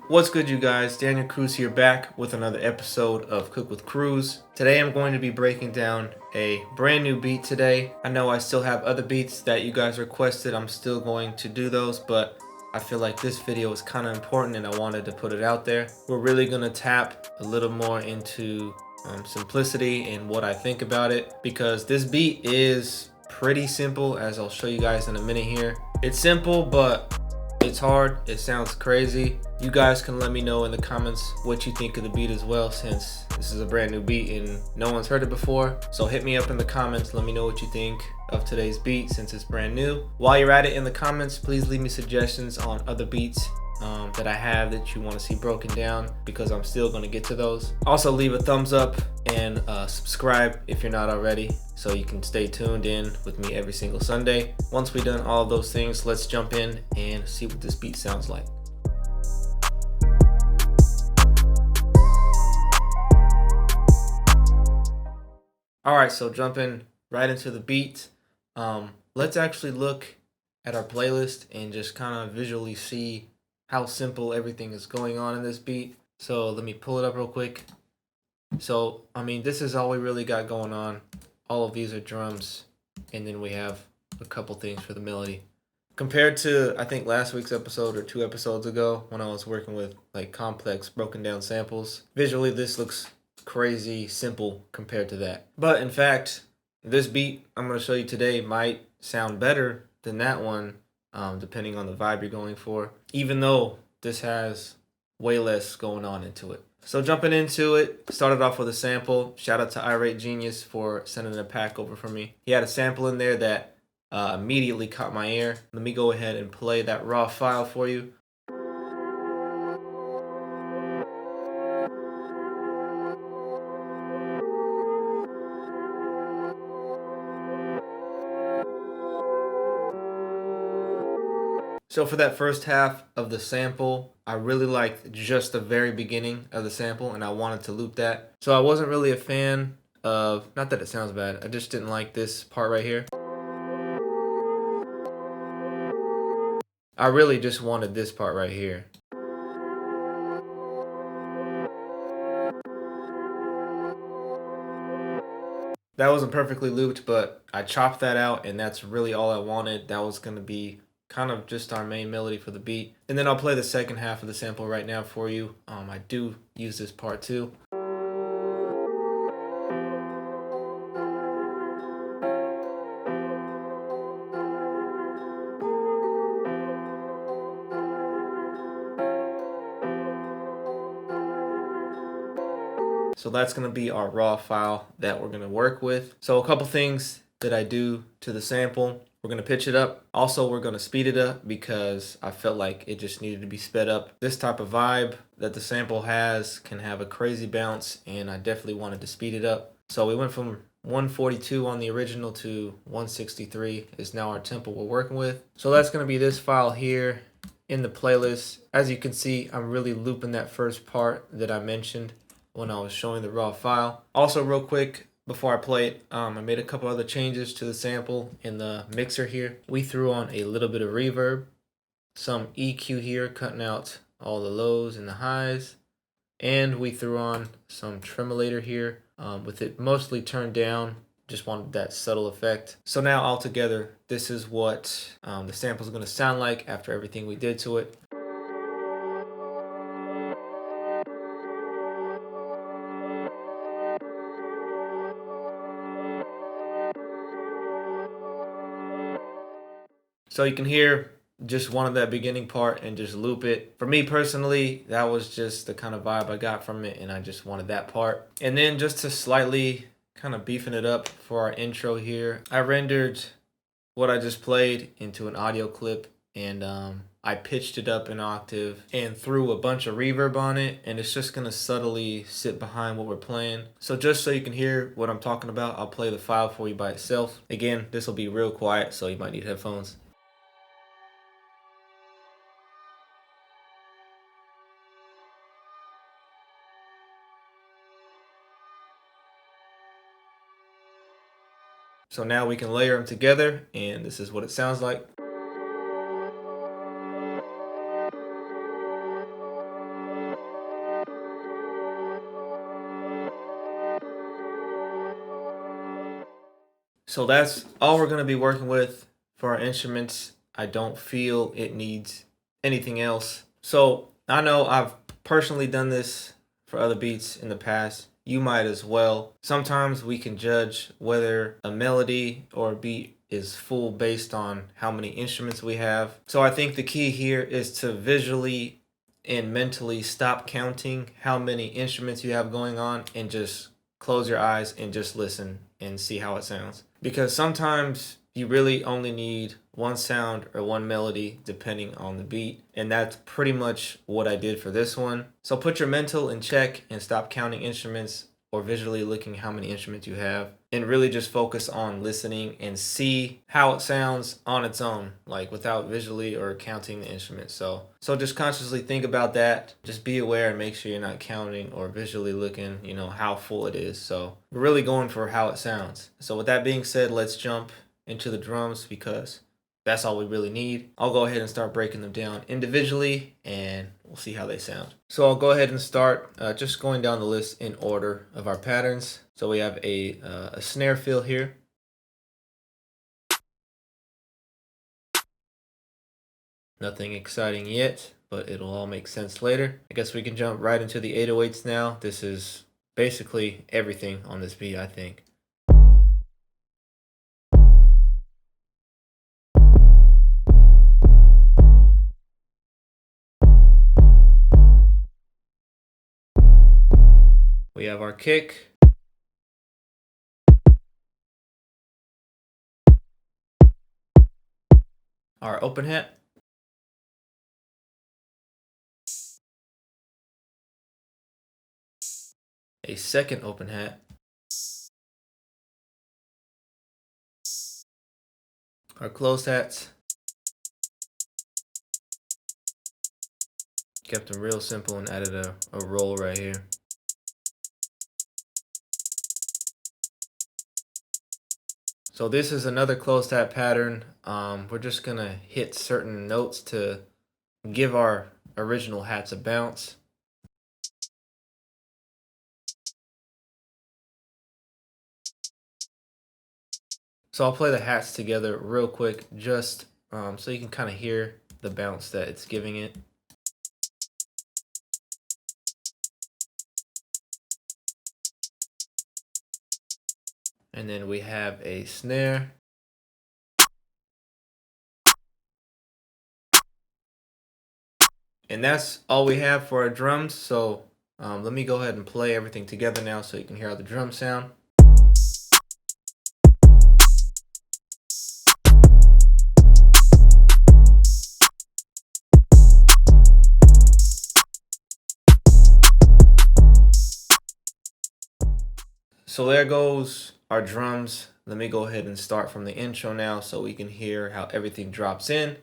What's good, you guys? Daniel Cruz here, back with another episode of Cook with Cruz. Today I'm going to be breaking down a brand new beat today. I know I still have other beats that you guys requested. I'm still going to do those, but I feel like this video is kind of important and I wanted to put it out there. We're really going to tap a little more into simplicity and what I think about it, because this beat is pretty simple, as I'll show you guys in a minute here. It's simple, but it's hard. It sounds crazy. You guys can let me know in the comments what you think of the beat as well, since this is a brand new beat and no one's heard it before. So hit me up in the comments. Let me know what you think of today's beat since it's brand new. While you're at it in the comments, please leave me suggestions on other beats that I have that you want to see broken down, because I'm still going to get to those. Also, leave a thumbs up and subscribe if you're not already, so you can stay tuned in with me every single Sunday. Once we've done all of those things, let's jump in and see what this beat sounds like. Alright, so jumping right into the beat, let's actually look at our playlist and just kind of visually see how simple everything is going on in this beat. So let me pull it up real quick. So, I mean, this is all we really got going on. All of these are drums, and then we have a couple things for the melody. Compared to, I think, last week's episode or 2 episodes ago when I was working with like complex broken down samples, visually this looks crazy simple compared to that. But in fact, this beat I'm going to show you today might sound better than that one, depending on the vibe you're going for, even though this has way less going on into it. So jumping into it, started off with a sample. Shout out to Irate Genius for sending a pack over for me. He had a sample in there that immediately caught my ear. Let me go ahead and play that raw file for you. So for that first half of the sample, I really liked just the very beginning of the sample, and I wanted to loop that. So I wasn't really a fan of, not that it sounds bad, I just didn't like this part right here. I really just wanted this part right here. That wasn't perfectly looped, but I chopped that out, and that's really all I wanted. That was going to be kind of just our main melody for the beat. And then I'll play the second half of the sample right now for you. I do use this part too. So that's going to be our raw file that we're going to work with. So a couple things that I do to the sample. We're going to pitch it up. Also, we're going to speed it up because I felt like it just needed to be sped up. This type of vibe that the sample has can have a crazy bounce, and I definitely wanted to speed it up. So we went from 142 on the original to 163 is now our tempo we're working with. So that's going to be this file here in the playlist. As you can see, I'm really looping that first part that I mentioned when I was showing the raw file. Also, real quick, before I play it, I made a couple other changes to the sample in the mixer here. We threw on a little bit of reverb, some EQ here, cutting out all the lows and the highs, and we threw on some tremolator here with it mostly turned down. Just wanted that subtle effect. So now altogether, this is what the sample is going to sound like after everything we did to it. So you can hear just one of that beginning part and just loop it. For me personally, that was just the kind of vibe I got from it, and I just wanted that part. And then just to slightly kind of beefing it up for our intro here, I rendered what I just played into an audio clip, and I pitched it up an octave and threw a bunch of reverb on it, and it's just gonna subtly sit behind what we're playing. So just so you can hear what I'm talking about, I'll play the file for you by itself. Again, this will be real quiet, so you might need headphones. So now we can layer them together, and this is what it sounds like. So that's all we're going to be working with for our instruments. I don't feel it needs anything else. So I know I've personally done this for other beats in the past. You might as well. Sometimes we can judge whether a melody or a beat is full based on how many instruments we have. So I think the key here is to visually and mentally stop counting how many instruments you have going on and just close your eyes and just listen and see how it sounds. Because sometimes you really only need one sound or one melody depending on the beat. And that's pretty much what I did for this one. So put your mental in check and stop counting instruments or visually looking how many instruments you have, and really just focus on listening and see how it sounds on its own, like without visually or counting the instruments. So just consciously think about that. Just be aware and make sure you're not counting or visually looking, how full it is. So we're really going for how it sounds. So with that being said, let's jump into the drums because that's all we really need. I'll go ahead and start breaking them down individually and we'll see how they sound. So I'll go ahead and start just going down the list in order of our patterns. So we have a snare fill here. Nothing exciting yet, but it'll all make sense later. I guess we can jump right into the 808s now. This is basically everything on this beat, I think. We have our kick. Our open hat. A second open hat. Our closed hats. Kept them real simple and added a roll right here. So this is another closed hat pattern. We're just gonna hit certain notes to give our original hats a bounce. So I'll play the hats together real quick, just so you can kind of hear the bounce that it's giving it. And then we have a snare. And that's all we have for our drums. So let me go ahead and play everything together now so you can hear how the drums sound. So there goes our drums. Let me go ahead and start from the intro now so we can hear how everything drops in.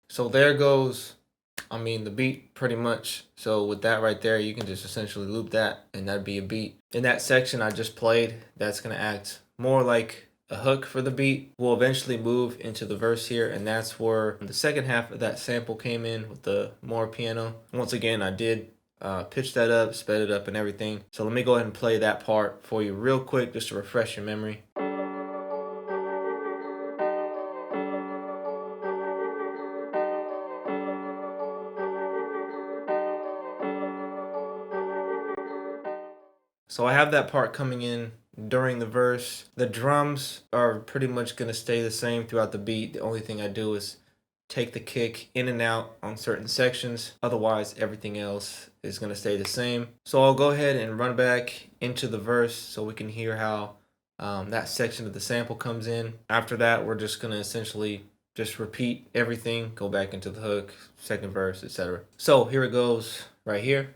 So there goes, the beat pretty much. So with that right there, you can just essentially loop that and that'd be a beat. In that section I just played, that's gonna act more like a hook for the beat. We'll eventually move into the verse here, and that's where the second half of that sample came in with the more piano. Once again, I did pitch that up, sped it up and everything. So let me go ahead and play that part for you real quick just to refresh your memory. So I have that part coming in during the verse. The drums are pretty much going to stay the same throughout the beat. The only thing I do is take the kick in and out on certain sections. Otherwise, everything else is going to stay the same. So I'll go ahead and run back into the verse so we can hear how that section of the sample comes in. After that, we're just going to essentially just repeat everything, go back into the hook, second verse, etc. So here it goes right here.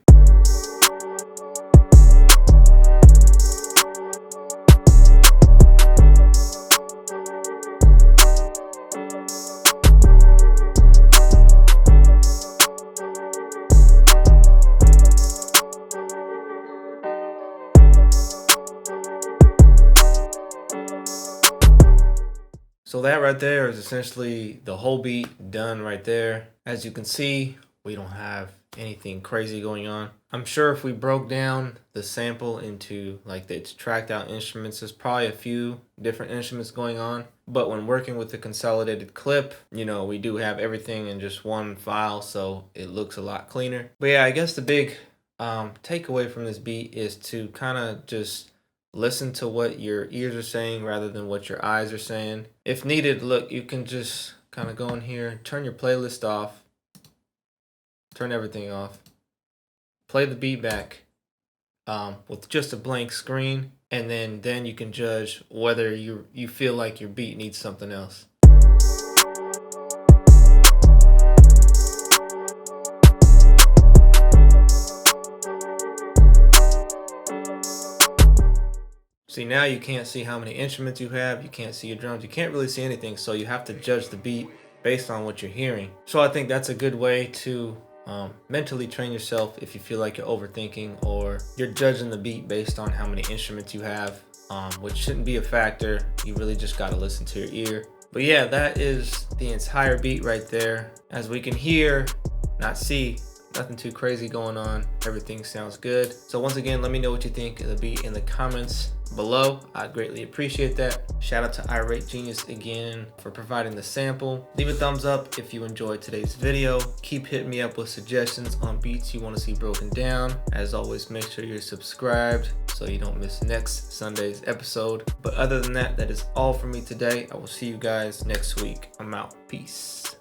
So that right there is essentially the whole beat done right there. As you can see, we don't have anything crazy going on. I'm sure if we broke down the sample into like the tracked out instruments, there's probably a few different instruments going on. But when working with the consolidated clip, you know, we do have everything in just one file, so it looks a lot cleaner. But yeah, I guess the big takeaway from this beat is to kind of just listen to what your ears are saying rather than what your eyes are saying. If needed, look, you can just kind of go in here, turn your playlist off, turn everything off, play the beat back with just a blank screen, and then you can judge whether you feel like your beat needs something else. See, now you can't see how many instruments you have, you can't see your drums, you can't really see anything, so you have to judge the beat based on what you're hearing. So I think that's a good way to mentally train yourself if you feel like you're overthinking or you're judging the beat based on how many instruments you have, which shouldn't be a factor. You really just got to listen to your ear. But yeah, that is the entire beat right there. As we can hear, not see, nothing too crazy going on. Everything sounds good. So once again, let me know what you think of the beat in the comments below. I'd greatly appreciate that. Shout out to Irate Genius again for providing the sample. Leave a thumbs up if you enjoyed today's video. Keep hitting me up with suggestions on beats you want to see broken down. As always, make sure you're subscribed so you don't miss next Sunday's episode. But other than that, that is all for me today. I will see you guys next week. I'm out. Peace.